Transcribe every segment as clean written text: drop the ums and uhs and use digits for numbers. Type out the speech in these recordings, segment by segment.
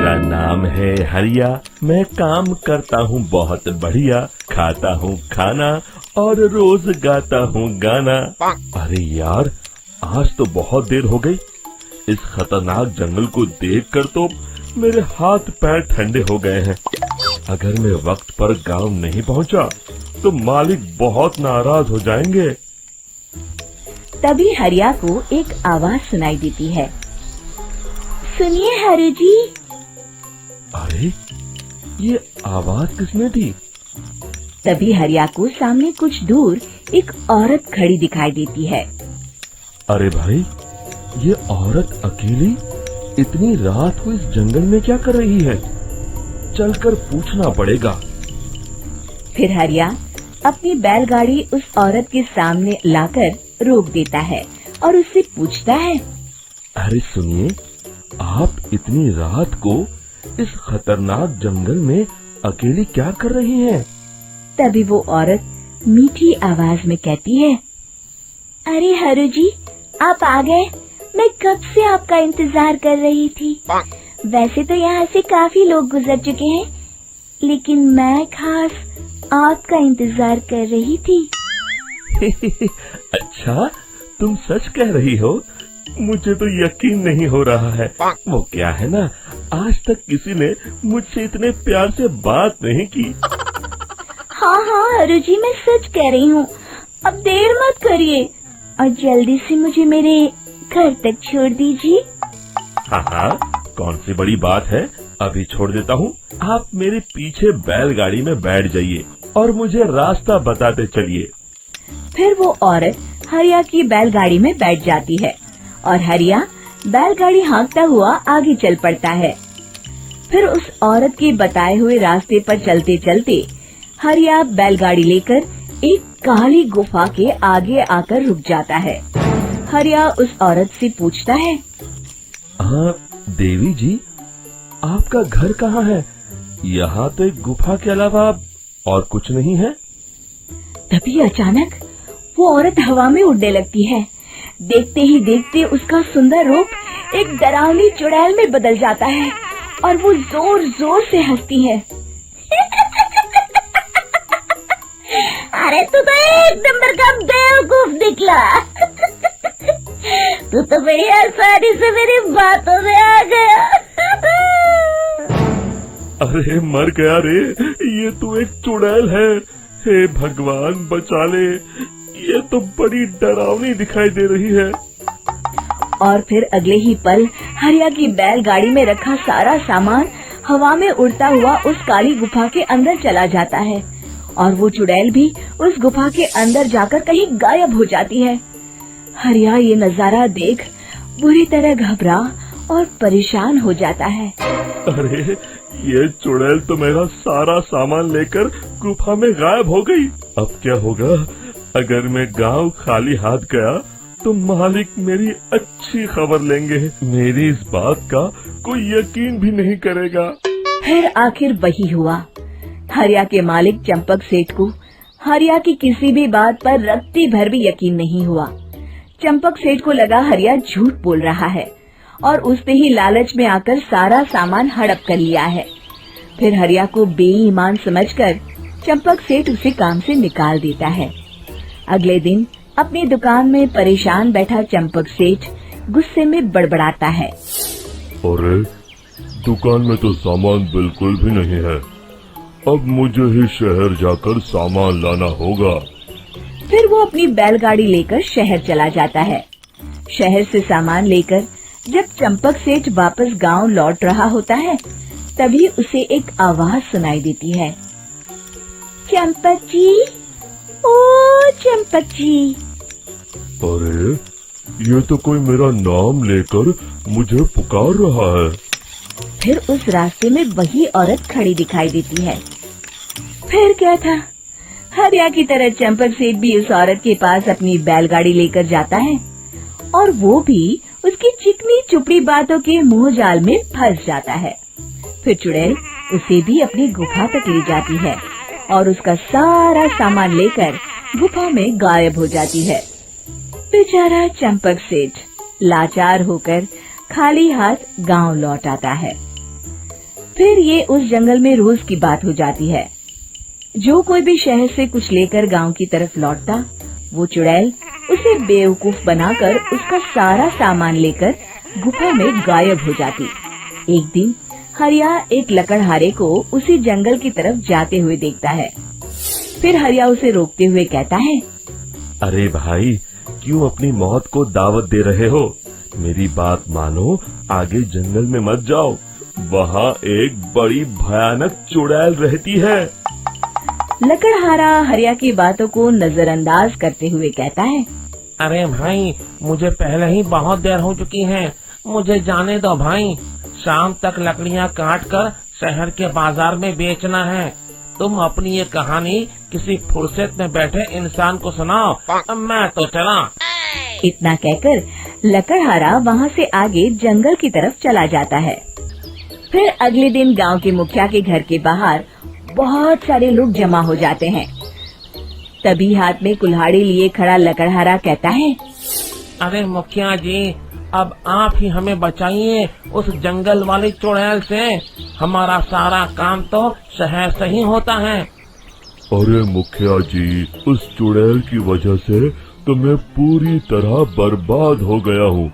मेरा नाम है हरिया, मैं काम करता हूँ बहुत बढ़िया, खाता हूँ खाना और रोज गाता हूँ गाना। अरे यार, आज तो बहुत देर हो गई। इस खतरनाक जंगल को देखकर तो मेरे हाथ पैर ठंडे हो गए हैं। अगर मैं वक्त पर गांव नहीं पहुंचा तो मालिक बहुत नाराज हो जाएंगे। तभी हरिया को एक आवाज सुनाई देती है। सुनिए हरु जी। अरे, ये आवाज किसने दी? तभी हरिया को सामने कुछ दूर एक औरत खड़ी दिखाई देती है। अरे भाई, ये औरत अकेली इतनी रात को इस जंगल में क्या कर रही है? चलकर पूछना पड़ेगा। फिर हरिया अपनी बैलगाड़ी उस औरत के सामने लाकर रोक देता है और उससे पूछता है। अरे सुनिए, आप इतनी रात को इस खतरनाक जंगल में अकेली क्या कर रही हैं? तभी वो औरत मीठी आवाज में कहती है, अरे हरु जी, आप आ गए। मैं कब से आपका इंतजार कर रही थी। वैसे तो यहाँ से काफी लोग गुजर चुके हैं, लेकिन मैं खास आपका इंतजार कर रही थी। अच्छा, तुम सच कह रही हो? मुझे तो यकीन नहीं हो रहा है। वो क्या है ना, आज तक किसी ने मुझसे इतने प्यार से बात नहीं की। हाँ हाँ हरु जी, मैं सच कह रही हूँ। अब देर मत करिए और जल्दी से मुझे मेरे घर तक छोड़ दीजिए। हाँ हाँ, कौन सी बड़ी बात है, अभी छोड़ देता हूँ। आप मेरे पीछे बैलगाड़ी में बैठ जाइए और मुझे रास्ता बताते चलिए। फिर वो औरत हरिया की बैलगाड़ी में बैठ जाती है और हरिया बैलगाड़ी हाँकता हुआ आगे चल पड़ता है। फिर उस औरत के बताए हुए रास्ते पर चलते चलते हरिया बैलगाड़ी लेकर एक काली गुफा के आगे आकर रुक जाता है। हरिया उस औरत से पूछता है, हाँ देवी जी, आपका घर कहाँ है? यहाँ तो एक गुफा के अलावा और कुछ नहीं है। तभी अचानक वो औरत हवा में उड़ने लगती है। देखते ही देखते उसका सुंदर रूप एक डरावनी चुड़ैल में बदल जाता है और वो जोर जोर से हंसती है। अरे तू तो एक नंबर का बेवकूफ निकला। तू तो बड़ी आसानी से मेरी बातों में आ गया। अरे मर गया रे, ये तो एक चुड़ैल है। हे भगवान बचा ले, ये तो बड़ी डरावनी दिखाई दे रही है। और फिर अगले ही पल हरिया की बैलगाड़ी में रखा सारा सामान हवा में उड़ता हुआ उस काली गुफा के अंदर चला जाता है और वो चुड़ैल भी उस गुफा के अंदर जाकर कहीं गायब हो जाती है। हरिया ये नजारा देख बुरी तरह घबरा और परेशान हो जाता है। अरे, ये चुड़ैल तो मेरा सारा सामान लेकर गुफा में गायब हो गई। अब क्या होगा? अगर मैं गांव खाली हाथ गया तो मालिक मेरी अच्छी खबर लेंगे। मेरी इस बात का कोई यकीन भी नहीं करेगा। फिर आखिर वही हुआ। हरिया के मालिक चंपक सेठ को हरिया की किसी भी बात पर रत्ती भर भी यकीन नहीं हुआ। चंपक सेठ को लगा हरिया झूठ बोल रहा है और उसने ही लालच में आकर सारा सामान हड़प कर लिया है। फिर हरिया को बेईमान समझकर चंपक सेठ उसे काम से निकाल देता है। अगले दिन अपनी दुकान में परेशान बैठा चंपक सेठ गुस्से में बड़बड़ाता है। अरे, दुकान में तो सामान बिल्कुल भी नहीं है। अब मुझे ही शहर जाकर सामान लाना होगा। फिर वो अपनी बैलगाड़ी लेकर शहर चला जाता है। शहर से सामान लेकर जब चंपक सेठ वापस गांव लौट रहा होता है, तभी उसे एक आवाज सुनाई देती है। चंपक जी, ओ चंपक जी। अरे, ये तो कोई मेरा नाम लेकर मुझे पुकार रहा है। फिर उस रास्ते में वही औरत खड़ी दिखाई देती है। फिर क्या था, हरिया की तरह चंपक सेठ भी उस औरत के पास अपनी बैलगाड़ी लेकर जाता है और वो भी उसकी चिकनी चुपड़ी बातों के मुंह जाल में फंस जाता है। फिर चुड़ैल उसे भी अपनी गुफा तक ले जाती है और उसका सारा सामान लेकर गुफा में गायब हो जाती है। बेचारा चंपक सेठ लाचार होकर खाली हाथ गांव लौट आता है। फिर ये उस जंगल में रोज की बात हो जाती है। जो कोई भी शहर से कुछ लेकर गांव की तरफ लौटता, वो चुड़ैल उसे बेवकूफ बनाकर उसका सारा सामान लेकर गुफा में गायब हो जाती। एक दिन हरिया एक लकड़हारे को उसी जंगल की तरफ जाते हुए देखता है। फिर हरिया उसे रोकते हुए कहता है, अरे भाई, क्यों अपनी मौत को दावत दे रहे हो? मेरी बात मानो, आगे जंगल में मत जाओ, वहाँ एक बड़ी भयानक चुड़ैल रहती है। लकड़हारा हरिया की बातों को नजरअंदाज करते हुए कहता है, अरे भाई, मुझे पहले ही बहुत देर हो चुकी है, मुझे जाने दो भाई। शाम तक लकड़ियाँ काट कर शहर के बाजार में बेचना है। तुम अपनी ये कहानी किसी फुर्सत में बैठे इंसान को सुनाओ, मैं तो चला। इतना कहकर लकड़हारा वहाँ से आगे जंगल की तरफ चला जाता है। फिर अगले दिन गांव के मुखिया के घर के बाहर बहुत सारे लोग जमा हो जाते हैं। तभी हाथ में कुल्हाड़ी लिए खड़ा लकड़हारा कहता है, अरे मुखिया जी, अब आप ही हमें बचाइए उस जंगल वाली चुड़ैल से। हमारा सारा काम तो शहर से ही होता है। अरे मुखिया जी, उस चुड़ैल की वजह से तो मैं पूरी तरह बर्बाद हो गया हूँ।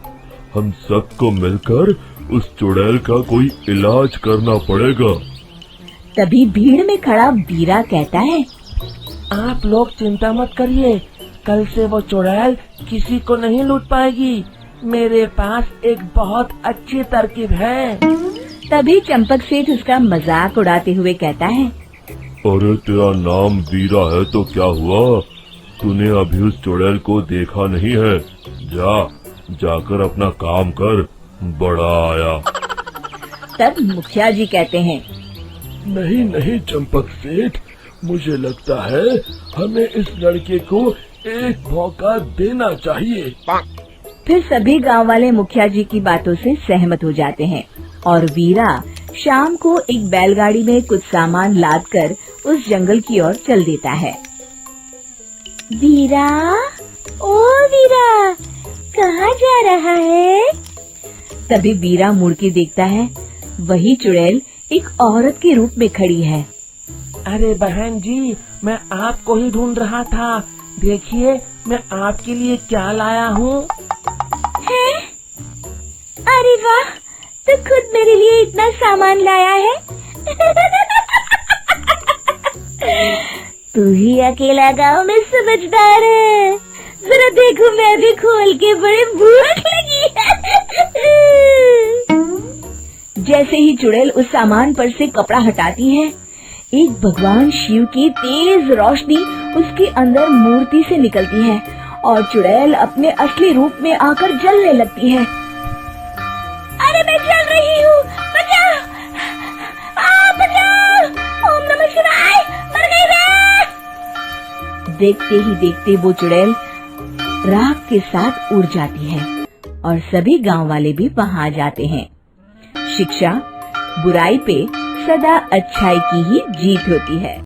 हम सबको मिलकर उस चुड़ैल का कोई इलाज करना पड़ेगा। तभी भीड़ में खड़ा वीरा कहता है, आप लोग चिंता मत करिए, कल से वो चुड़ैल किसी को नहीं लूट पाएगी। मेरे पास एक बहुत अच्छी तरकीब है। तभी चंपक सेठ उसका मजाक उड़ाते हुए कहता है, अरे तेरा नाम वीरा है तो क्या हुआ? तूने अभी उस चुड़ैल को देखा नहीं है? जाकर अपना काम कर, बड़ा आया। तब मुखिया जी कहते हैं, नहीं चंपक सेठ, मुझे लगता है हमें इस लड़के को एक मौका देना चाहिए। फिर सभी गांव वाले मुखिया जी की बातों से सहमत हो जाते हैं और वीरा शाम को एक बैलगाड़ी में कुछ सामान लादकर उस जंगल की ओर चल देता है। वीरा, ओ वीरा, कहाँ जा रहा है? तभी वीरा मुड़ के देखता है, वही चुड़ैल एक औरत के रूप में खड़ी है। अरे बहन जी, मैं आपको ही ढूंढ रहा था। देखिए, मैं आपके लिए क्या लाया हूँ। अरे वाह, तो खुद मेरे लिए इतना सामान लाया है। तू ही अकेला गांव में समझदार है। जरा देखो, मैं भी खोल के, बड़े भूख लगी है। जैसे ही चुड़ैल उस सामान पर से कपड़ा हटाती है, एक भगवान शिव की तेज रोशनी उसके अंदर मूर्ति से निकलती है और चुड़ैल अपने असली रूप में आकर जलने लगती है। अरे मैं जल रही हूँ, बचाओ! बचाओ! ओम नमः शिवाय, मर गई मैं! देखते ही देखते वो चुड़ैल राख के साथ उड़ जाती है और सभी गांव वाले भी वहां जाते हैं। शिक्षा बुराई पे सदा अच्छाई की ही जीत होती है।